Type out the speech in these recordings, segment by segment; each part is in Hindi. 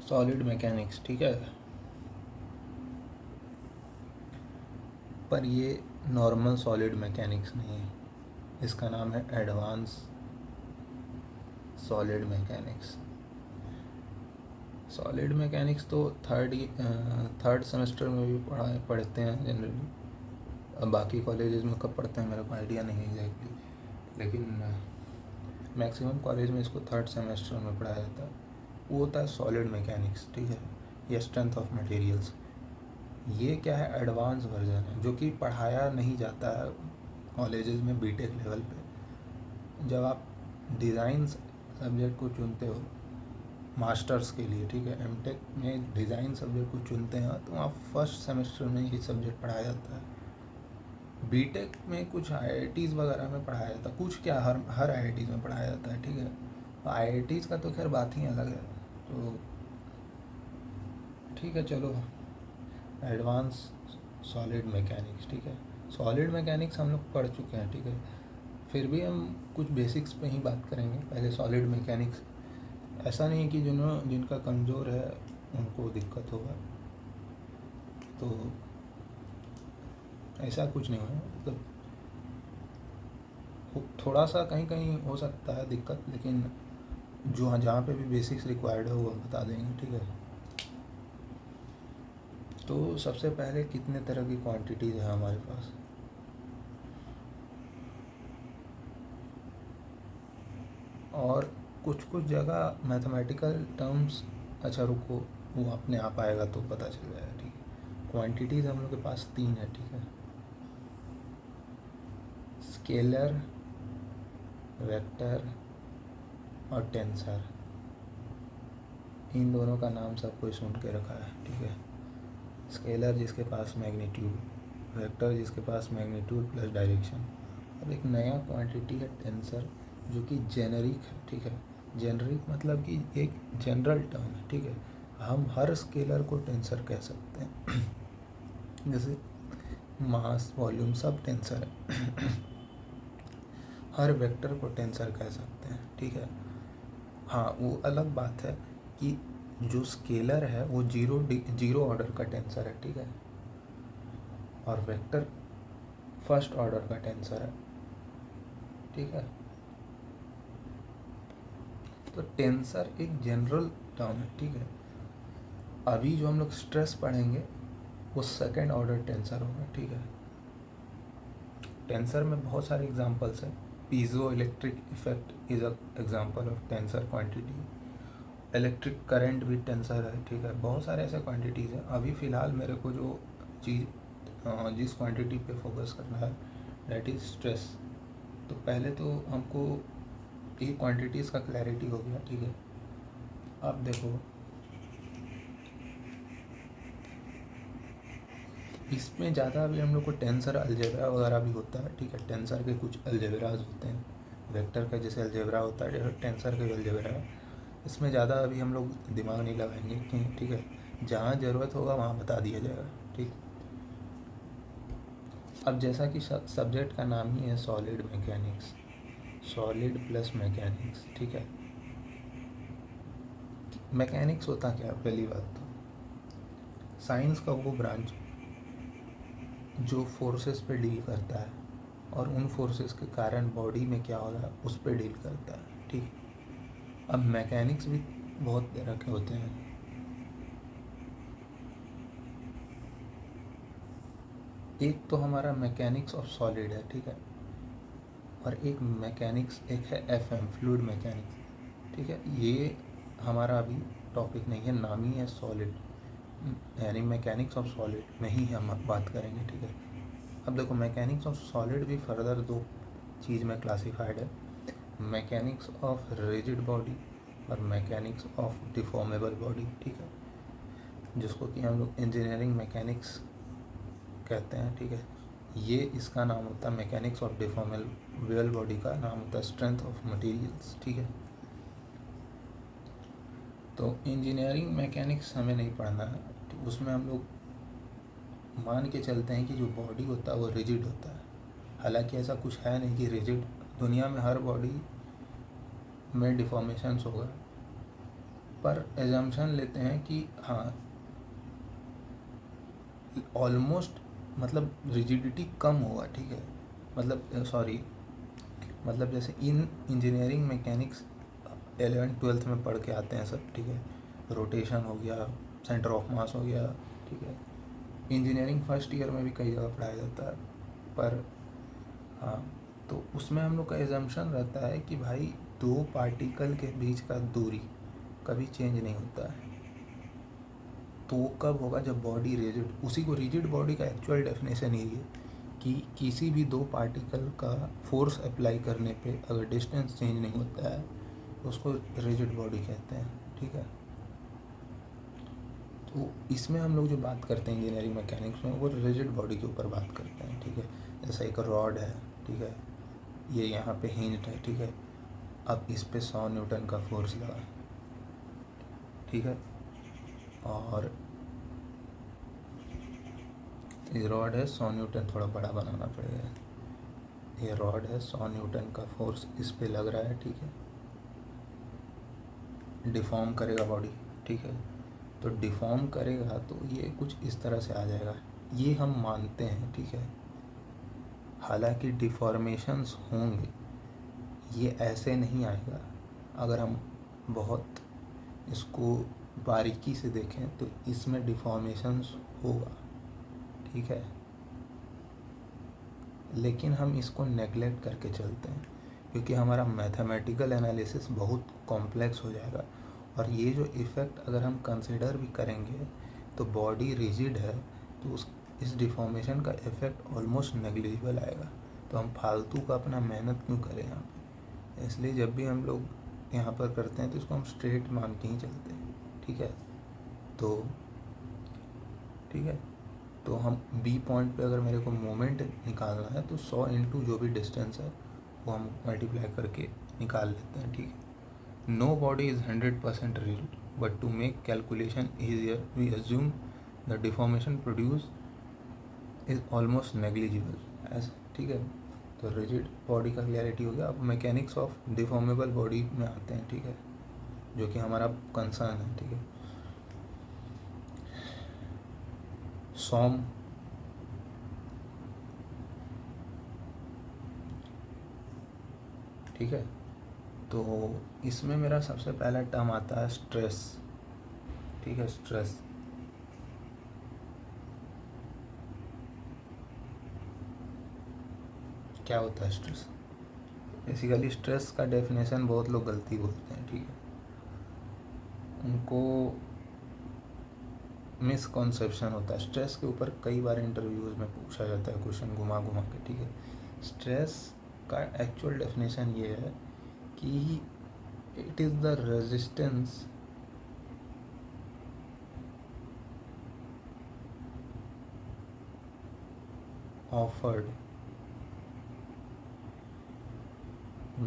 सॉलिड मैकेनिक्स, ठीक है। पर ये नॉर्मल सॉलिड मैकेनिक्स नहीं है, इसका नाम है advance solid mechanics. Solid mechanics तो थर्ड सेमेस्टर में भी पढ़ते हैं जनरली। अब बाकी कॉलेजेस में कब पढ़ते हैं मेरे को आइडिया नहीं है एग्जैक्टली, लेकिन मैक्सिमम कॉलेज में इसको थर्ड सेमेस्टर में पढ़ाया जाता है। वो होता है सॉलिड मैकेनिक्स, ठीक है, या स्ट्रेंथ ऑफ मटेरियल्स। ये क्या है, एडवांस वर्जन है जो कि पढ़ाया नहीं जाता है कॉलेजेस में बीटेक लेवल पे। जब आप डिज़ाइन सब्जेक्ट को चुनते हो मास्टर्स के लिए, ठीक है, एमटेक में डिज़ाइन सब्जेक्ट को चुनते हैं तो आप फर्स्ट सेमेस्टर में ये सब्जेक्ट पढ़ाया जाता है। बीटेक में कुछ आईआईटीज़ वगैरह में पढ़ाया जाता है, कुछ क्या हर आईआईटीज़ में पढ़ाया जाता है, ठीक है। आईआईटीज़ का तो खैर बात ही अलग है। तो ठीक है, चलो, एडवांस सॉलिड मैकेनिक्स, ठीक है। सॉलिड मैकेनिक्स हम लोग पढ़ चुके हैं, ठीक है, फिर भी हम कुछ बेसिक्स पे ही बात करेंगे। पहले सॉलिड मैकेनिक्स, ऐसा नहीं है कि जिनका कमज़ोर है उनको दिक्कत होगा, तो ऐसा कुछ नहीं है। मतलब थोड़ा सा कहीं कहीं हो सकता है दिक्कत, लेकिन जो जहाँ पे भी बेसिक्स रिक्वायर्ड है वो हम बता देंगे, ठीक है। तो सबसे पहले कितने तरह की क्वांटिटीज़ है हमारे पास। और कुछ कुछ जगह मैथमेटिकल टर्म्स, अच्छा रुको, वो अपने आप आएगा तो पता चल जाएगा, ठीक है। क्वांटिटीज़ हम लोग के पास 3 है, ठीक है। स्केलर, वेक्टर और टेंसर। इन दोनों का नाम सब कोई सुन के रखा है, ठीक है। स्केलर जिसके पास मैग्नीट्यूड, वेक्टर जिसके पास मैग्नीट्यूड प्लस डायरेक्शन, और एक नया क्वांटिटी है टेंसर जो कि जेनरिक है, ठीक है। जेनरिक मतलब कि एक जनरल टर्म है, ठीक है। हम हर स्केलर को टेंसर कह सकते हैं जैसे मास, वॉल्यूम सब टेंसर है। हर वेक्टर को टेंसर कह सकते हैं, ठीक है। हाँ, वो अलग बात है कि जो स्केलर है वो जीरो ऑर्डर का टेंसर है, ठीक है, और वेक्टर फर्स्ट ऑर्डर का टेंसर है, ठीक है। तो टेंसर एक जनरल टर्म है, ठीक है। अभी जो हम लोग स्ट्रेस पढ़ेंगे वो सेकेंड ऑर्डर टेंसर होगा, ठीक है। टेंसर में बहुत सारे एग्जांपल्स हैं। Piezo electric effect is a example of tensor quantity. Electric current भी टेंसर है, ठीक है। बहुत सारे ऐसे क्वांटिटीज़ हैं। अभी फ़िलहाल मेरे को जो चीज़ जिस क्वांटिटी पे फोकस करना है दैट इज़ स्ट्रेस। तो पहले तो हमको ये क्वांटिटीज़ का क्लैरिटी हो गया, ठीक है। अब देखो, इसमें ज़्यादा अभी हम लोग को टेंसर अलजेब्रा वगैरह भी होता है, ठीक है। टेंसर के कुछ अलजेब्राज होते हैं, वेक्टर का जैसे अलजेब्रा होता है, जैसे टेंसर का भी अलजेब्रा है। इसमें ज़्यादा अभी हम लोग दिमाग नहीं लगाएंगे, ठीक है। जहाँ ज़रूरत होगा वहाँ बता दिया जाएगा, ठीक। अब जैसा कि सब्जेक्ट का नाम ही है solid mechanics, solid plus mechanics, ठीक है। मैकेनिक्स होता क्या है, पहली बात तो साइंस का वो ब्रांच जो फोर्सेस पे डील करता है और उन फोर्सेस के कारण बॉडी में क्या हो रहा है उस पर डील करता है, ठीक। अब मैकेनिक्स भी बहुत तरह के होते हैं। एक तो हमारा मैकेनिक्स ऑफ सॉलिड है, ठीक है, और एक है एफएम, फ्लूइड मैकेनिक्स, ठीक है। ये हमारा अभी टॉपिक नहीं है, नाम ही है सॉलिड, यानी मैकेनिक्स ऑफ सॉलिड में ही हम बात करेंगे, ठीक है। अब देखो, मैकेनिक्स ऑफ सॉलिड भी फर्दर दो चीज़ में क्लासिफाइड है, मैकेनिक्स ऑफ रिजिड बॉडी और मैकेनिक्स ऑफ डिफॉर्मेबल बॉडी, ठीक है, जिसको कि हम लोग इंजीनियरिंग मैकेनिक्स कहते हैं, ठीक है। ये इसका नाम होता है मैकेनिक्स ऑफ डिफॉर्मेबल बॉडी का नाम होता है स्ट्रेंथ ऑफ मटेरियल्स, ठीक है। तो इंजीनियरिंग मैकेनिक्स हमें नहीं पढ़ना है, तो उसमें हम लोग मान के चलते हैं कि जो बॉडी होता है वो रिजिड होता है। हालांकि ऐसा कुछ है नहीं कि रिजिड, दुनिया में हर बॉडी में डिफॉर्मेशंस होगा, पर एजम्पशन लेते हैं कि हाँ ऑलमोस्ट मतलब रिजिडिटी कम होगा, ठीक है, मतलब सॉरी, मतलब जैसे इन इंजीनियरिंग मैकेनिक्स 11th-12th में पढ़ के आते हैं सब, ठीक है, रोटेशन हो गया, सेंटर ऑफ मास हो गया, ठीक है, इंजीनियरिंग फर्स्ट ईयर में भी कई जगह पढ़ाया जाता है। पर हाँ, तो उसमें हम लोग का एजम्पशन रहता है कि भाई दो पार्टिकल के बीच का दूरी कभी चेंज नहीं होता है। तो वो कब होगा, जब बॉडी रिजिड, उसी को रिजिड बॉडी का एक्चुअल डेफिनेशन यही है कि किसी भी दो पार्टिकल का फोर्स अप्लाई करने पे अगर डिस्टेंस चेंज नहीं होता है तो उसको रिजिड बॉडी कहते हैं, ठीक है। तो इसमें हम लोग जो बात करते हैं इंजीनियरिंग मैकेनिक्स में, वो रिजिड बॉडी के ऊपर बात करते हैं, ठीक है। जैसा एक रॉड है, ठीक है, ये यहाँ पे हिंज्ड है, ठीक है, अब इस पे 100 न्यूटन का फोर्स लगा, ठीक है, और ये रॉड है 100 न्यूटन, थोड़ा बड़ा बनाना पड़ेगा, ये रॉड है 100 न्यूटन का फोर्स इस पे लग रहा है, ठीक है, डिफॉर्म करेगा बॉडी, ठीक है, तो डिफॉर्म करेगा तो ये कुछ इस तरह से आ जाएगा, ये हम मानते हैं, ठीक है। हालांकि डिफॉर्मेशंस होंगे, ये ऐसे नहीं आएगा, अगर हम बहुत इसको बारीकी से देखें तो इसमें डिफॉर्मेशंस होगा, ठीक है, लेकिन हम इसको नेगलेक्ट करके चलते हैं क्योंकि हमारा मैथमेटिकल एनालिसिस बहुत कॉम्प्लेक्स हो जाएगा। और ये जो इफ़ेक्ट अगर हम कंसिडर भी करेंगे तो बॉडी रिजिड है तो इस डिफॉर्मेशन का इफ़ेक्ट ऑलमोस्ट नेग्लिजिबल आएगा, तो हम फालतू का अपना मेहनत क्यों करें यहाँ पे। इसलिए जब भी हम लोग यहाँ पर करते हैं तो इसको हम स्ट्रेट मान के ही चलते हैं, ठीक है। तो ठीक है, तो हम बी पॉइंट पे अगर मेरे को मोमेंट निकालना है तो 100 इंटू जो भी डिस्टेंस है वो हम मल्टीप्लाई करके निकाल लेते हैं, ठीक है। No body is 100% rigid, but to make calculation easier, we assume the deformation produced is almost negligible. As ठीक है, तो रिजिड बॉडी का क्लियरिटी हो गया। अब मैकेनिक्स ऑफ डिफॉर्मेबल बॉडी में आते हैं, ठीक है, जो कि हमारा कंसर्न है, ठीक है। सॉम ठीक है, तो इसमें मेरा सबसे पहला टर्म आता है स्ट्रेस, ठीक है। स्ट्रेस क्या होता है स्ट्रेस? बेसिकली स्ट्रेस का डेफिनेशन बहुत लोग गलती बोलते हैं, ठीक है, उनको मिसकॉन्सेप्शन होता है स्ट्रेस के ऊपर। कई बार इंटरव्यूज़ में पूछा जाता है क्वेश्चन घुमा घुमा के, ठीक है। स्ट्रेस का एक्चुअल डेफिनेशन ये है कि it is the resistance offered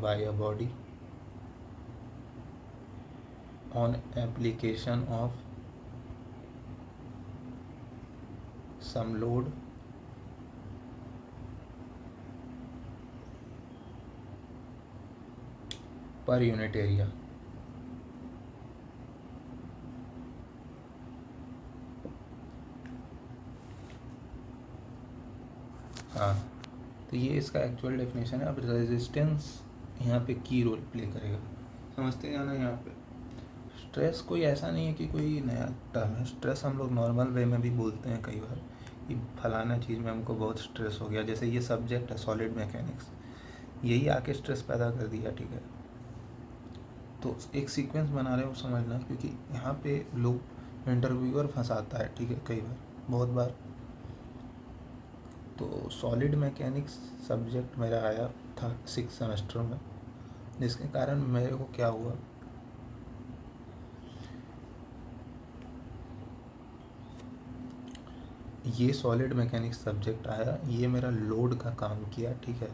by a body on application of some load per unit area। हाँ, तो ये इसका एक्चुअल डेफिनेशन है। अब रेजिस्टेंस यहाँ पे की रोल प्ले करेगा, समझते जाना। यहाँ पे स्ट्रेस कोई ऐसा नहीं है कि कोई नया टर्म है। स्ट्रेस हम लोग नॉर्मल वे में भी बोलते हैं कई बार कि फलाना चीज़ में हमको बहुत स्ट्रेस हो गया। जैसे ये सब्जेक्ट है सॉलिड मैकेनिक्स, यही आके स्ट्रेस पैदा कर दिया, ठीक है। तो एक सीक्वेंस बना रहे हो समझना, क्योंकि यहाँ पे लोग इंटरव्यूअर फंसाता है, ठीक है, कई बार, बहुत बार। तो सॉलिड मैकेनिक्स सब्जेक्ट मेरा आया था 6th सेमेस्टर में, जिसके कारण मेरे को क्या हुआ, ये सॉलिड मैकेनिक्स सब्जेक्ट आया, ये मेरा लोड का काम किया, ठीक है,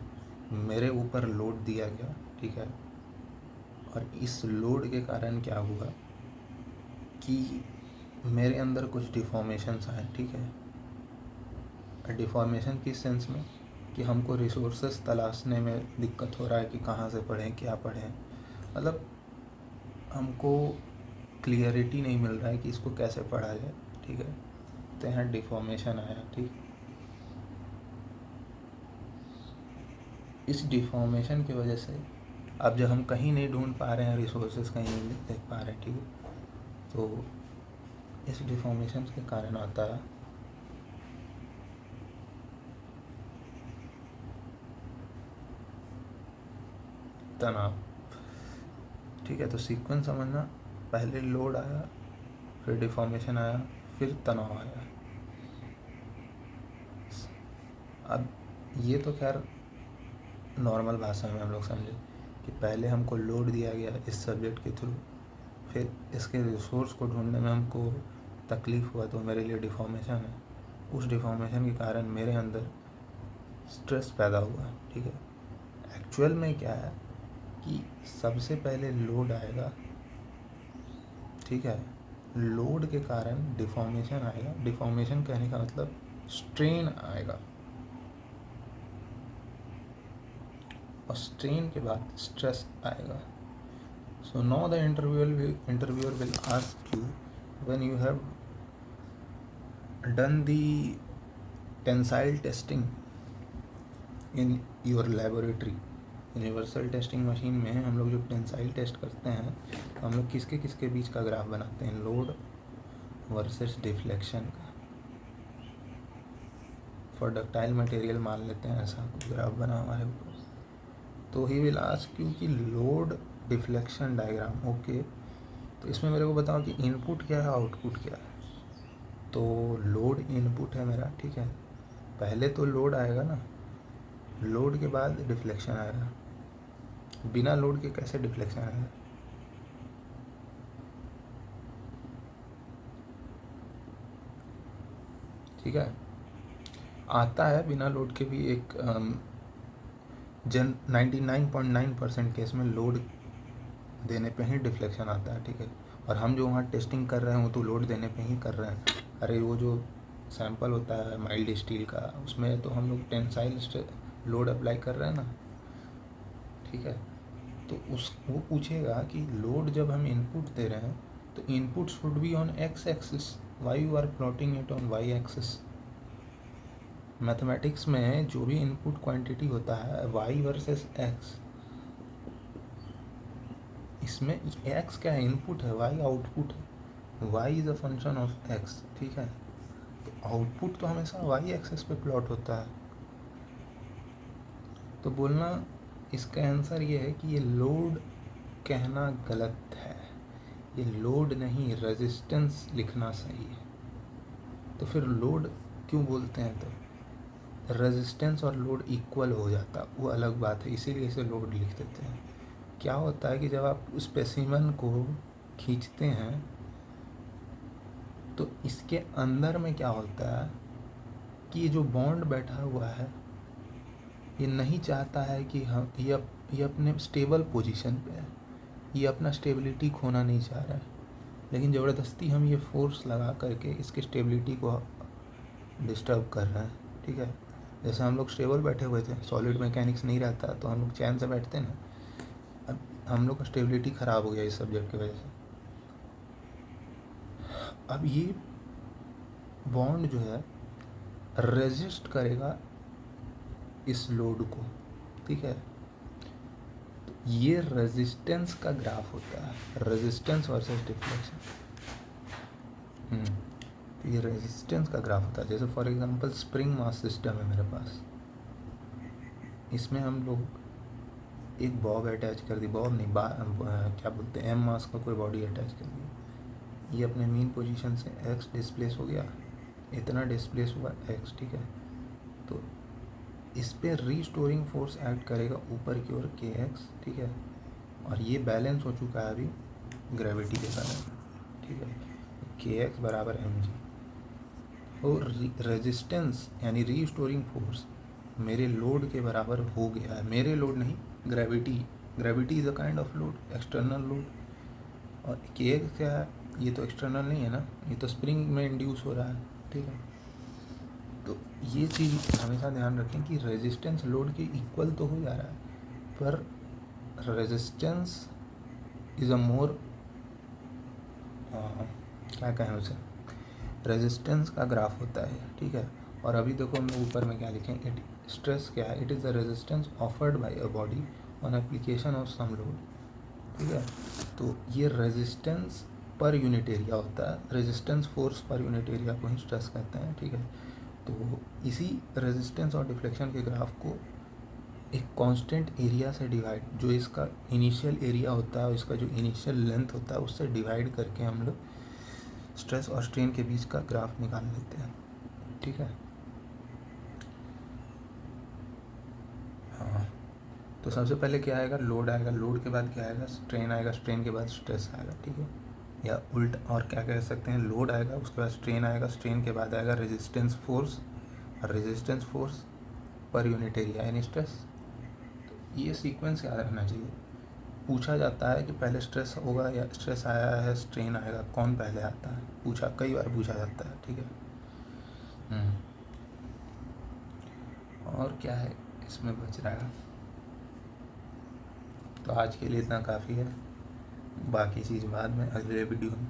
मेरे ऊपर लोड दिया गया, ठीक है। और इस लोड के कारण क्या हुआ कि मेरे अंदर कुछ डिफॉर्मेशंस आए, ठीक है। डिफॉर्मेशन किस सेंस में कि हमको रिसोर्सेस तलाशने में दिक्कत हो रहा है कि कहाँ से पढ़ें, क्या पढ़ें। मतलब हमको क्लियरिटी नहीं मिल रहा है कि इसको कैसे पढ़ा जाए, ठीक है। तो यहाँ डिफॉर्मेशन आया, ठीक। इस डिफॉर्मेशन की वजह से अब जब हम कहीं नहीं ढूंढ पा रहे हैं, रिसोर्सेज कहीं नहीं देख पा रहे हैं, ठीक है, तो इस डिफॉर्मेशन के कारण आता है तनाव, ठीक है। तो सीक्वेंस समझना, पहले लोड आया, फिर डिफॉर्मेशन आया, फिर तनाव आया। अब ये तो खैर नॉर्मल भाषा में हम लोग समझे कि पहले हमको लोड दिया गया इस सब्जेक्ट के थ्रू, फिर इसके रिसोर्स को ढूंढने में हमको तकलीफ़ हुआ, तो मेरे लिए डिफॉर्मेशन है। उस डिफॉर्मेशन के कारण मेरे अंदर स्ट्रेस पैदा हुआ, ठीक है। एक्चुअल में क्या है कि सबसे पहले लोड आएगा, ठीक है। लोड के कारण डिफॉर्मेशन आएगा। डिफॉर्मेशन कहने का मतलब स्ट्रेन आएगा, और स्ट्रेन के बाद स्ट्रेस आएगा। So now the interviewer will ask you when you have done the tensile testing in your laboratory. Universal testing machine में हम लोग जो टेंसाइल टेस्ट करते हैं, तो हम लोग किसके किसके बीच का ग्राफ बनाते हैं, लोड वर्सेस डिफ्लेक्शन का। फॉर डक्टाइल मटेरियल मान लेते हैं, ऐसा कुछ ग्राफ बना हमारे ऊपर, तो ही विल आस्क यू कि लोड डिफ्लेक्शन डायग्राम, ओके। तो इसमें मेरे को बताओ कि इनपुट क्या है, आउटपुट क्या है। तो लोड इनपुट है मेरा, ठीक है। पहले तो लोड आएगा ना, लोड के बाद डिफ्लेक्शन आएगा। बिना लोड के कैसे डिफ्लेक्शन आएगा? ठीक है, आता है बिना लोड के भी। एक 99.9% केस में लोड देने पे ही डिफ्लेक्शन आता है, ठीक है। और हम जो वहाँ टेस्टिंग कर रहे हैं वो तो लोड देने पे ही कर रहे हैं। अरे वो जो सैंपल होता है माइल्ड स्टील का, उसमें तो हम लोग टेंसाइल लोड अप्लाई कर रहे हैं ना, ठीक है। तो वो पूछेगा कि लोड जब हम इनपुट दे रहे हैं तो input should be on x axis, y you are plotting it on y axis. Mathematics में जो भी इनपुट क्वांटिटी होता है वाई वर्सेस एक्स, इसमें एक्स क्या है, इनपुट है, वाई आउटपुट है। Y is a function of x, ठीक है। तो आउटपुट तो हमेशा वाई एक्सिस पे प्लॉट होता है। तो बोलना इसका आंसर ये है कि ये लोड कहना गलत है, ये लोड नहीं रेजिस्टेंस लिखना सही है। तो फिर लोड क्यों बोलते हैं? तो रेजिस्टेंस और लोड इक्वल हो जाता, वो अलग बात है, इसीलिए इसे लोड लिख देते हैं। क्या होता है कि जब आप स्पेसिमन को खींचते हैं तो इसके अंदर में क्या होता है कि ये जो बॉन्ड बैठा हुआ है ये नहीं चाहता है कि हम ये अपने स्टेबल पोजीशन पे है, ये अपना स्टेबिलिटी खोना नहीं चाह रहा है, लेकिन ज़बरदस्ती हम ये फोर्स लगा करके इसके स्टेबिलिटी को डिस्टर्ब कर रहे हैं, ठीक है। जैसे हम लोग स्टेबल बैठे हुए थे, सॉलिड मैकेनिक्स नहीं रहता तो हम लोग चैन से बैठते ना। अब हम लोग का स्टेबिलिटी ख़राब हो गया इस सब्जेक्ट की वजह से। अब ये बॉन्ड जो है रेजिस्ट करेगा इस लोड को, ठीक है। तो ये रेजिस्टेंस का ग्राफ होता है, रेजिस्टेंस वर्सेस डिफ्लेक्शन। तो ये रेजिस्टेंस का ग्राफ होता है। जैसे for example spring mass system है मेरे पास, इसमें हम लोग एक बॉब अटैच कर दी, बॉब नहीं क्या बोलते हैं, एम मास का कोई बॉडी अटैच कर दी। ये अपने मीन पोजीशन से एक्स डिस्प्लेस हो गया, इतना डिस्प्लेस हुआ एक्स, ठीक है। तो इस पर रीस्टोरिंग फोर्स एक्ट करेगा ऊपर की ओर के एक्स, ठीक है। और ये बैलेंस हो चुका है अभी ग्रेविटी के कारण, ठीक है। के एक्स बराबर एम जी। और रेजिस्टेंस यानी रीस्टोरिंग फोर्स मेरे लोड के बराबर हो गया है। मेरे लोड नहीं, gravity is a kind of load, external load. और के एक्स क्या है, ये तो एक्सटर्नल नहीं है ना, ये तो स्प्रिंग में इंड्यूस हो रहा है, ठीक है। तो ये चीज़ हमेशा ध्यान रखें कि रेजिस्टेंस लोड के इक्वल तो हो जा रहा है, पर रेजिस्टेंस इज़ अ मोर क्या कहें उसे, रेजिस्टेंस का ग्राफ होता है, ठीक है। और अभी देखो हम ऊपर में क्या लिखें, इट स्ट्रेस क्या है, it is the resistance offered by a body on application of some load, ठीक है। तो ये रेजिस्टेंस पर यूनिट एरिया होता है, resistance force per unit area को ही स्ट्रेस कहते हैं, ठीक है। तो इसी रेजिस्टेंस और डिफ्लेक्शन के ग्राफ को एक कांस्टेंट एरिया से डिवाइड, जो इसका इनिशियल एरिया होता है, इसका जो इनिशियल लेंथ होता है, उससे डिवाइड करके हम लोग स्ट्रेस और स्ट्रेन के बीच का ग्राफ निकाल लेते हैं, ठीक है। हाँ, तो सबसे पहले क्या आएगा, लोड आएगा, लोड के बाद क्या आएगा, स्ट्रेन आएगा, स्ट्रेन के बाद स्ट्रेस आएगा, ठीक है। या उल्टा और क्या कह सकते हैं, लोड आएगा, उसके बाद स्ट्रेन आएगा, स्ट्रेन के बाद आएगा रेजिस्टेंस फोर्स, और resistance force per unit area यानी स्ट्रेस। तो ये सीक्वेंस याद रखना चाहिए। पूछा जाता है कि पहले स्ट्रेस होगा या स्ट्रेस आया है स्ट्रेन आएगा, कौन पहले आता है, पूछा कई बार पूछा जाता है, ठीक है। और क्या है इसमें बच रहा है। तो आज के लिए इतना काफ़ी है, बाकी चीज़ बाद में अगले वीडियो में।